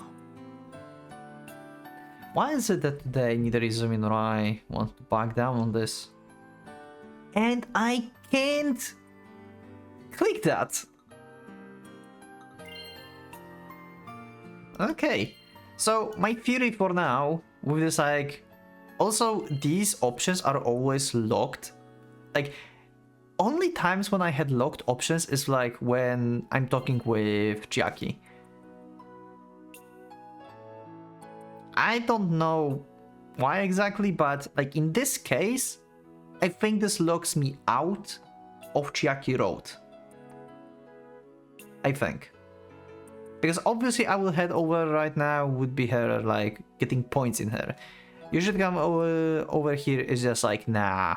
Why is it that today neither Izumi nor I want to back down on this? And I can't click that. Okay, so my theory for now with this, like, also these options are always locked. Like, only times when I had locked options is like when I'm talking with Chiaki. I don't know why exactly, but like in this case, I think this locks me out of Chiaki Road. I think. Because obviously I will head over right now would be her like getting points in her. You should come over here is just like nah.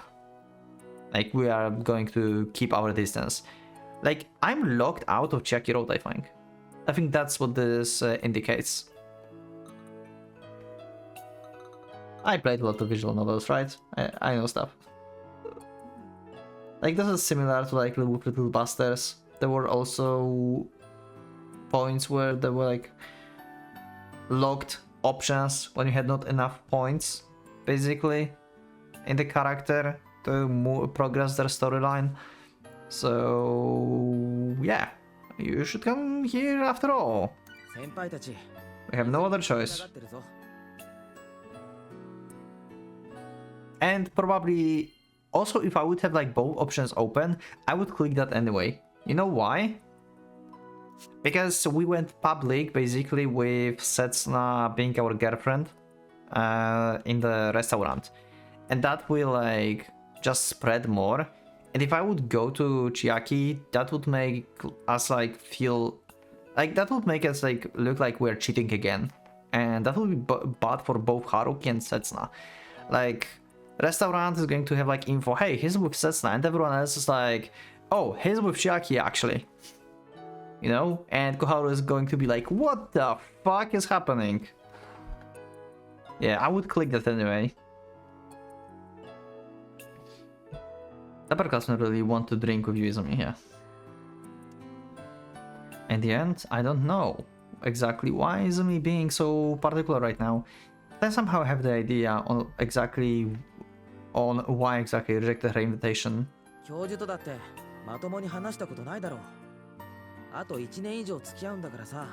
Like we are going to keep our distance. Like I'm locked out of Chiaki Road, I think. I think that's what this indicates. I played a lot of visual novels, right? I know stuff. Like this is similar to like with Little Busters. There were also points where there were like locked options when you had not enough points, basically, in the character to progress their storyline. So yeah, you should come here after all. 先輩たち。 We have no other 下 choice. がってるぞ。 And probably also if I would have like both options open, I would click that anyway. You know why? Because we went public basically with Setsuna being our girlfriend in the restaurant. And that will like just spread more. And if I would go to Chiaki, that would make us like feel like that would make us like look like we're cheating again. And that would be bad for both Haruki and Setsuna. Like restaurant is going to have like info, hey, he's with Setsuna, and everyone else is like, oh, he's with Chiaki actually. You know? And Koharu is going to be like, what the fuck is happening? Yeah, I would click that anyway. Upper doesn't really want to drink with you, Izumi here. In the end, I don't know exactly why Izumi being so particular right now. I somehow have the idea on why exactly rejected her invitation. 教授とだってまともに話したことないだろう。あと1年以上付き合うんだからさ。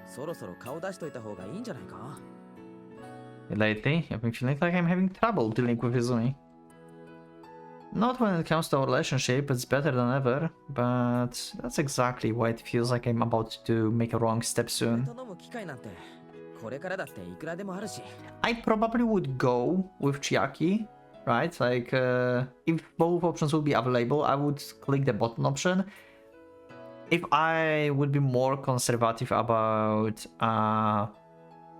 そろそろ顔出しといた方がいいんじゃないか。 Lately, I've been feeling like I'm having trouble dealing with Izumi. Not when it comes to our relationship, it's better than ever, but that's exactly why it feels like I'm about to make a wrong step soon. 頼む機会なんてこれからだっていくらでもあるし。 I probably would go with Chiaki, right? Like, if both options would be available, I would click the bottom option. If I would be more conservative about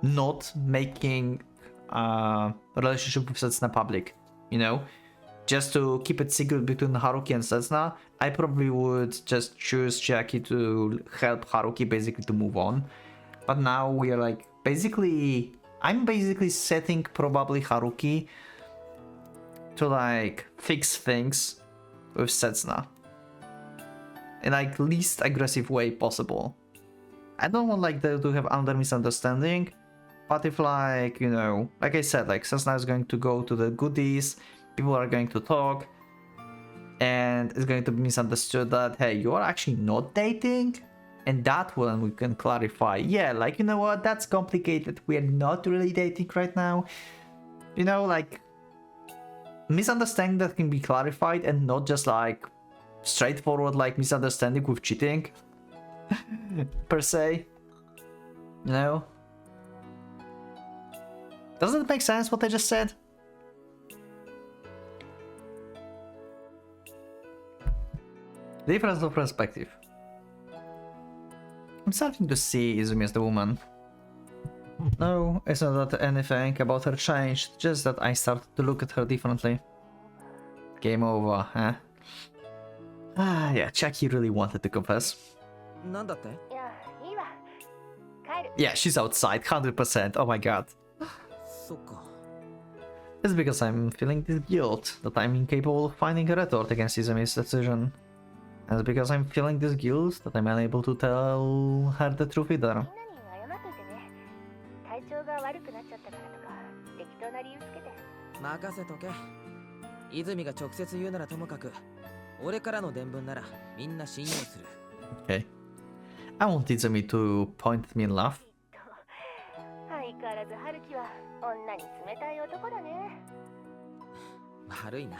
not making a relationship with Setsuna public, you know, just to keep it secret between Haruki and Setsuna, I probably would just choose Chiaki to help Haruki basically to move on. But now we are like, basically, I'm basically setting probably Haruki to like fix things with Setsuna in like least aggressive way possible. I don't want like to have another misunderstanding, but if like, you know, like I said, like Setsuna is going to go to the goodies, people are going to talk, and it's going to be misunderstood that, hey, you are actually not dating. And that one we can clarify. Yeah, like, you know what, that's complicated. We are not really dating right now. You know, like, misunderstanding that can be clarified and not just like straightforward like misunderstanding with cheating per se. You know? Does it make sense what I just said? Difference of perspective. I'm starting to see Izumi as the woman. No, it's not that anything about her changed, just that I started to look at her differently. Game over, huh? Ah, yeah, Chiaki really wanted to confess. なんだって？ いやいいわ帰る Yeah, she's outside, 100%, oh my god. そっか。 It's because I'm feeling this guilt that I'm incapable of finding a retort against Izumi's decision. And it's because I'm feeling this guilt that I'm unable to tell her the truth either. みんなに謝っといてね体調が悪くなっちゃったからとか適当な理由つけて任せとけ。泉が直接言うならともかく、俺からの伝聞ならみんな信用する。 Okay. I want Izumi to point at me and laugh. 相変わらず春樹は女に冷たい男だね悪いな。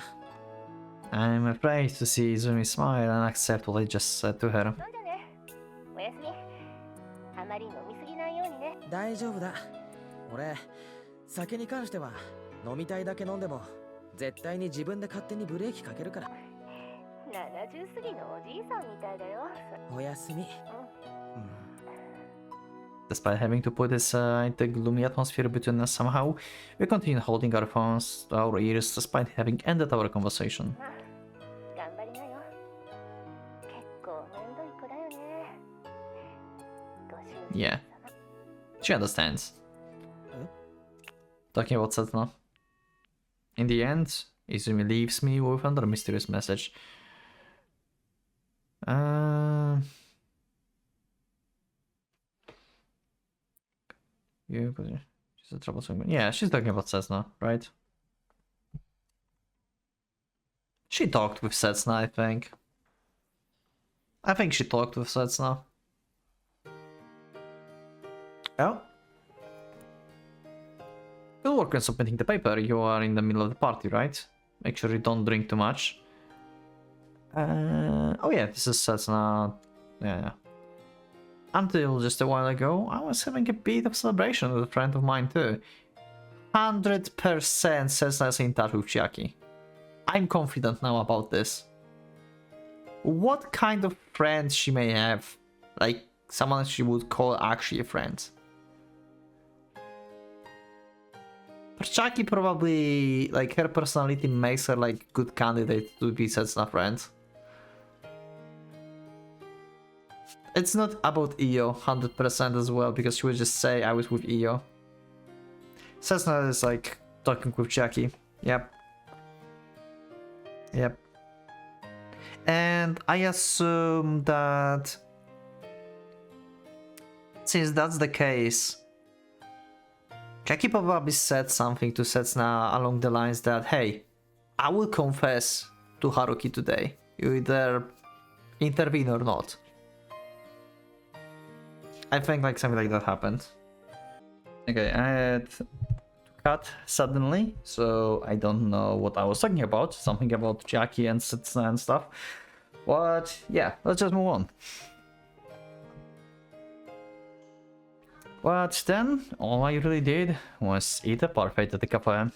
I'm afraid to see Izumi smile and accept what I just said to her. そうだねおやすみあまり飲みすぎないようにね大丈夫だ。俺、酒に関しては飲みたいだけ飲んでも絶対に自分で勝手にブレーキかけるから。70過ぎのおじいさんみたいだよおやすみ。Despite having to put aside the gloomy atmosphere between us somehow, we continue holding our phones to our ears despite having ended our conversation. まあ頑張りなよ結構めんどい子だよねご主人 Yeah. She understands. Talking about Setsuna. In the end, Izumi leaves me with another mysterious message. She's a troublesome. Yeah, she's talking about Setsuna, right? She talked with Setsuna, I think. I think she talked with Setsuna. Oh. We'll work on submitting the paper. You are in the middle of the party, right? Make sure you don't drink too much. Oh yeah, this is Setsuna. Yeah. Until just a while ago, I was having a bit of celebration with a friend of mine too. 100% Setsuna is in touch with Chiaki. I'm confident now about this. What kind of friend she may have? Like, someone she would call actually a friend. But Chiaki probably, like, her personality makes her, like, good candidate to be Setsuna friend. It's not about Io 100% as well, because she would just say I was with Io. Setsuna is like talking with Chiaki. Yep. Yep. And I assume that since that's the case, Chiaki probably said something to Setsuna along the lines that, hey, I will confess to Haruki today. You either intervene or not. I think like something like that happened. Okay, I had to cut suddenly, so I don't know what I was talking about. Something about Chiaki and Setsuna and stuff. But yeah, let's just move on. But then, all I really did was eat a parfait at the cafe.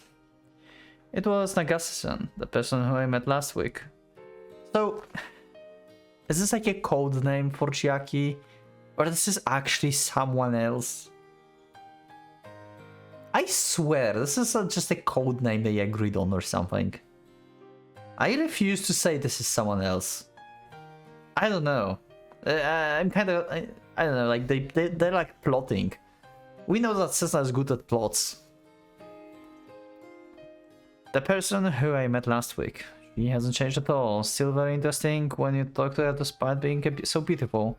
It was Nagase-san, the person who I met last week. So, is this like a code name for Chiaki? Or this is actually someone else? I swear, this is just a code name they agreed on or something. I refuse to say this is someone else. I don't know. I'm kind of... I don't know, like, they're like plotting. We know that Cessna is good at plots. The person who I met last week. She hasn't changed at all. Still very interesting when you talk to her despite being so beautiful.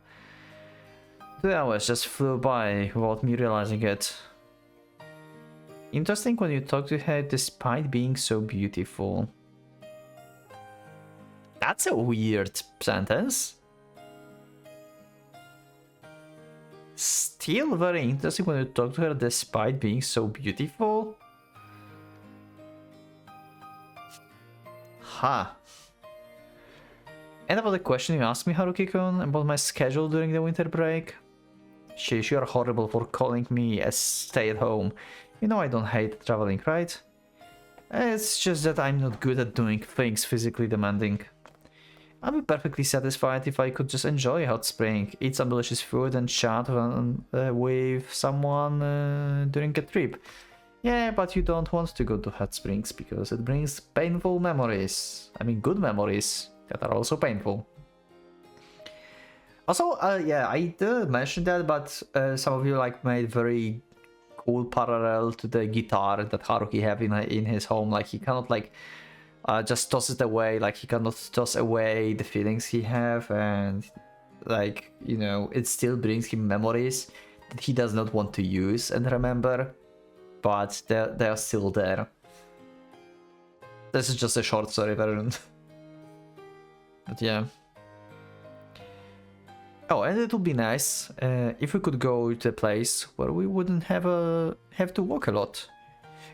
2 hours just flew by without me realizing it. Interesting when you talk to her despite being so beautiful. That's a weird sentence. Still very interesting when you talk to her despite being so beautiful. Huh. And about the question you asked me, Haruki-kun, about my schedule during the winter break? Sheesh, you're horrible for calling me a stay-at-home. You know I don't hate traveling, right? It's just that I'm not good at doing things physically demanding. I'd be perfectly satisfied if I could just enjoy a hot spring, eat some delicious food and chat with someone during a trip. Yeah, but you don't want to go to hot springs because it brings painful memories. I mean good memories that are also painful. Also, yeah, I did mention that, but some of you like made very cool parallel to the guitar that Haruki have in his home. Like he cannot like just toss it away. Like he cannot toss away the feelings he have, and like, you know, it still brings him memories that he does not want to use and remember, but they're still there. This is just a short story version. But yeah. Oh, and it would be nice if we could go to a place where we wouldn't have to walk a lot.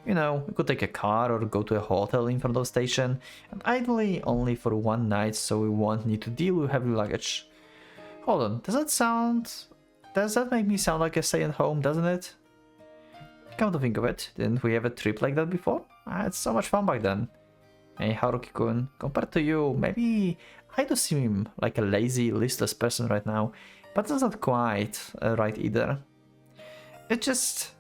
You know, we could take a car or go to a hotel in front of the station, and ideally only for one night, so we won't need to deal with heavy luggage. Hold on, does that make me sound like a stay-at-home, doesn't it? Come to think of it, didn't we have a trip like that before? I had so much fun back then. Hey Haruki-kun, compared to you, maybe I do seem like a lazy, listless person right now, but that's not quite right either. It's just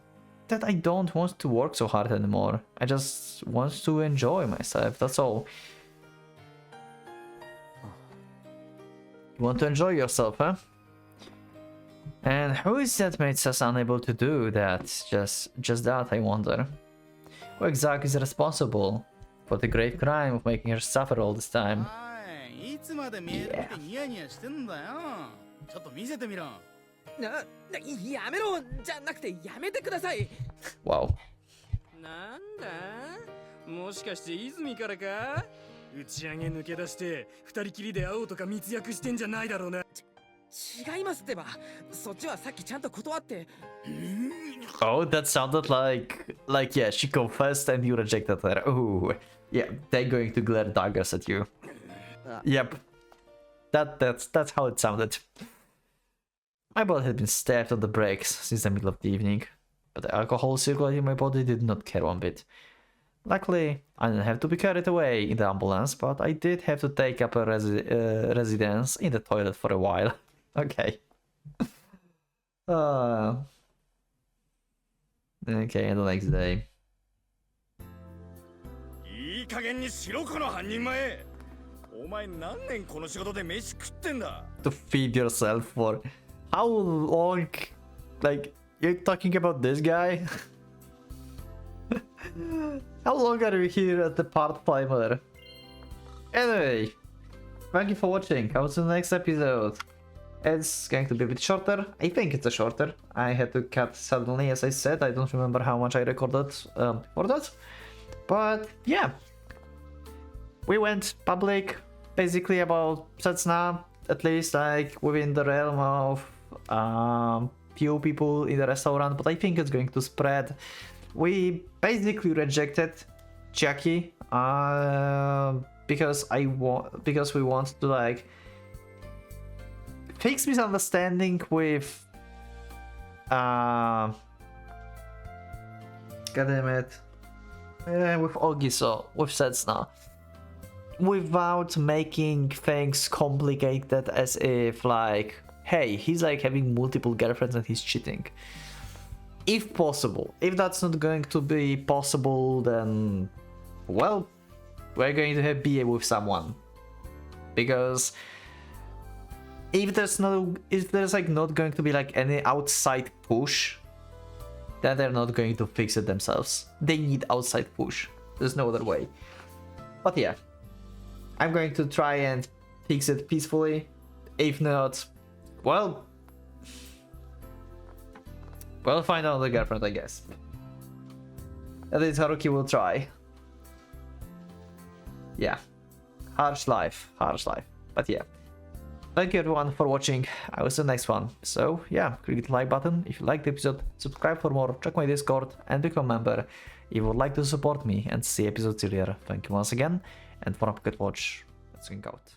that I don't want to work so hard anymore. I just want to enjoy myself, that's all. You want to enjoy yourself, huh? And who is that made us unable to do that? Just that, I wonder. Who exactly is responsible for the grave crime of making her suffer all this time? Yeah. やめろじゃなくてやめてください。 Wow. なんだもしかして泉からか打ち上げ抜け出して二人きりで会おうとか密約してんじゃないだろうな。違いますってば。そっちはさっきちゃんと断って。Oh, that sounded like yeah, she confessed and you rejected her. Oh, yeah, they're going to glare daggers at you. Yep, that's how it sounded. My body had been stabbed on the brakes since the middle of the evening, but the alcohol circulating in my body did not care one bit. Luckily, I didn't have to be carried away in the ambulance, but I did have to take up a residence in the toilet for a while. Okay. Okay, the next day. いい加減にしろこの半人前。お前何年この仕事で飯食ってんだ。 To feed yourself for how long? Like, you're talking about this guy? How long are we here at the part-timer? Anyway, thank you for watching. How was the next episode? It's going to be a bit shorter. I think it's a shorter. I had to cut suddenly, as I said. I don't remember how much I recorded for that. But yeah, we went public basically about Setsuna, at least like within the realm of few people in the restaurant, but I think it's going to spread. We basically rejected Jackie because we want to like fix misunderstanding with God damn it. With Ogiso, with Setsuna. Without making things complicated as if like, hey, he's like having multiple girlfriends and he's cheating. If possible. If that's not going to be possible, then, well, we're going to have BA with someone. Because if there's like not going to be like any outside push, then they're not going to fix it themselves. They need outside push. There's no other way. But yeah, I'm going to try and fix it peacefully. If not, well, we'll find another girlfriend, I guess. At least Haruki will try. Yeah, harsh life. But yeah, thank you everyone for watching. I will see you in the next one. So yeah, click the like button if you liked the episode, subscribe for more, check my Discord, and become a member if you would like to support me and see episodes earlier. Thank you once again, and for Pocket Watch, let's hang out.